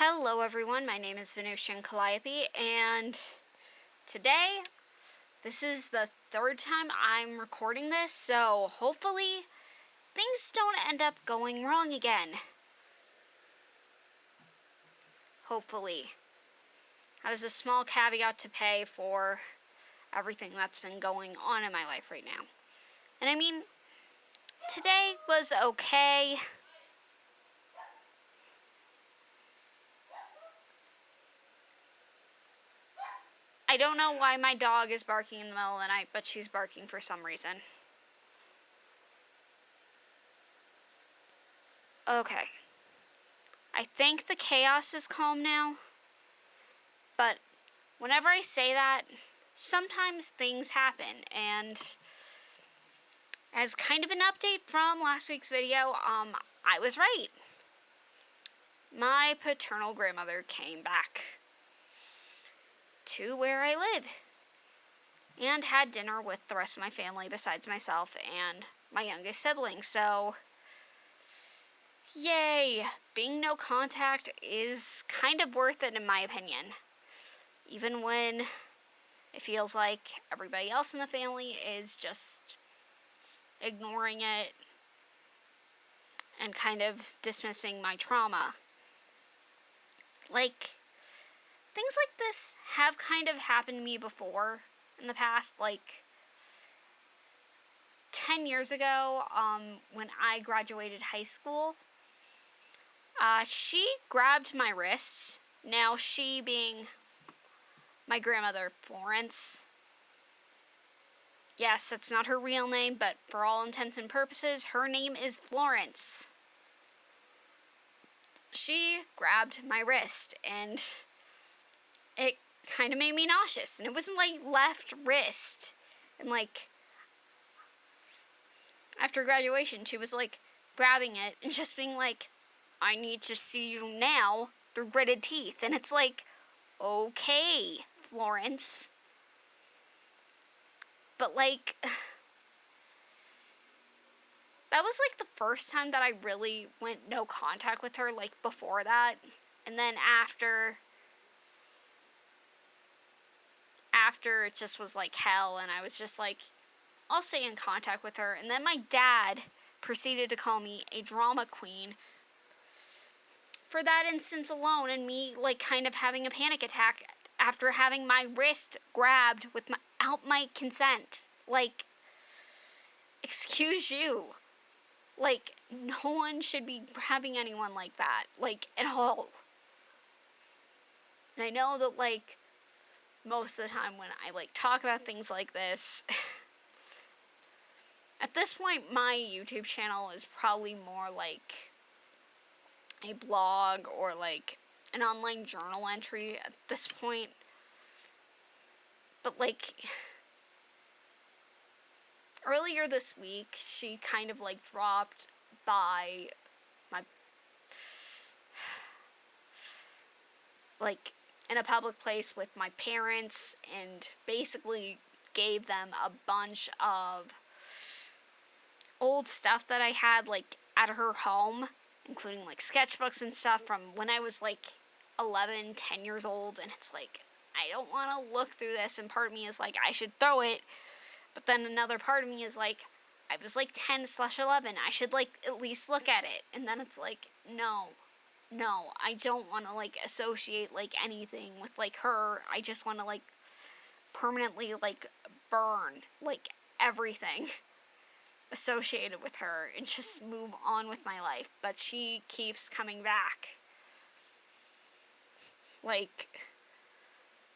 Hello everyone, my name is Venusian Calliope, and today, this is the third time I'm recording this, so hopefully things don't end up going wrong again. Hopefully. That is a small caveat to pay for everything that's been going on in my life right now. And I mean, today was okay. I don't know why my dog is barking in the middle of the night, but she's barking for some reason. Okay. I think the chaos is calm now, but whenever I say that, sometimes things happen, and as kind of an update from last week's video, I was right. My paternal grandmother came back to where I live and had dinner with the rest of my family besides myself and my youngest sibling, so yay! Being no contact is kind of worth it in my opinion. Even when it feels like everybody else in the family is just ignoring it and kind of dismissing my trauma. Like, things like this have kind of happened to me before in the past. Like, 10 years ago, when I graduated high school, she grabbed my wrist. Now, she being my grandmother, Florence. Yes, that's not her real name, but for all intents and purposes, her name is Florence. She grabbed my wrist, and it kind of made me nauseous. And it wasn't like left wrist. And like, after graduation, she was like grabbing it and just being like, I need to see you now, through gritted teeth. And it's like, okay, Florence. But like, that was like the first time that I really went no contact with her, like before that. And then after it just was like hell, and I was just like, I'll stay in contact with her. And then my dad proceeded to call me a drama queen for that instance alone, and me like kind of having a panic attack after having my wrist grabbed without my consent. Like, excuse you. Like, no one should be grabbing anyone like that, like, at all. And I know that, like, most of the time when I, like, talk about things like this, at this point, my YouTube channel is probably more like a blog or, like, an online journal entry at this point. But, like, earlier this week, she kind of, like, dropped by my, like, in a public place with my parents, and basically gave them a bunch of old stuff that I had, like, at her home, including, like, sketchbooks and stuff from when I was, like, 11, 10 years old, and it's like, I don't want to look through this, and part of me is like, I should throw it, but then another part of me is like, I was, like, 10/11, I should, like, at least look at it, and then it's like, no, I don't want to, like, associate, like, anything with, like, her. I just want to, like, permanently, like, burn, like, everything associated with her and just move on with my life. But she keeps coming back. Like,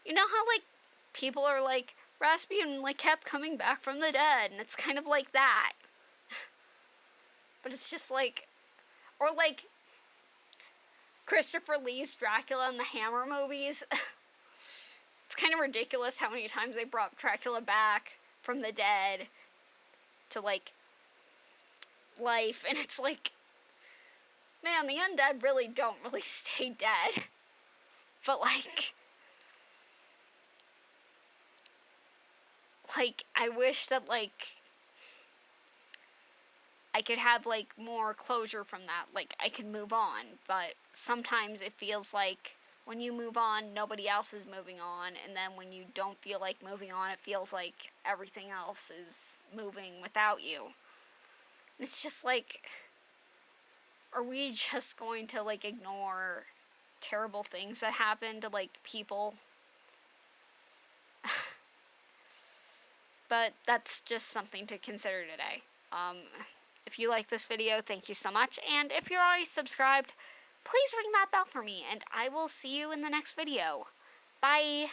you know how, like, people are like, Rasputin, like, kept coming back from the dead, and it's kind of like that. But it's just like, or like Christopher Lee's Dracula and the Hammer movies. It's kind of ridiculous how many times they brought Dracula back from the dead to, like, life, and it's like, man, the undead really don't really stay dead. But, like, I wish that, like, I could have like more closure from that. Like I could move on, but sometimes it feels like when you move on, nobody else is moving on, and then when you don't feel like moving on, it feels like everything else is moving without you. And it's just like, are we just going to like ignore terrible things that happen to like people? But that's just something to consider today. If you like this video, thank you so much. And if you're already subscribed, please ring that bell for me, and I will see you in the next video. Bye!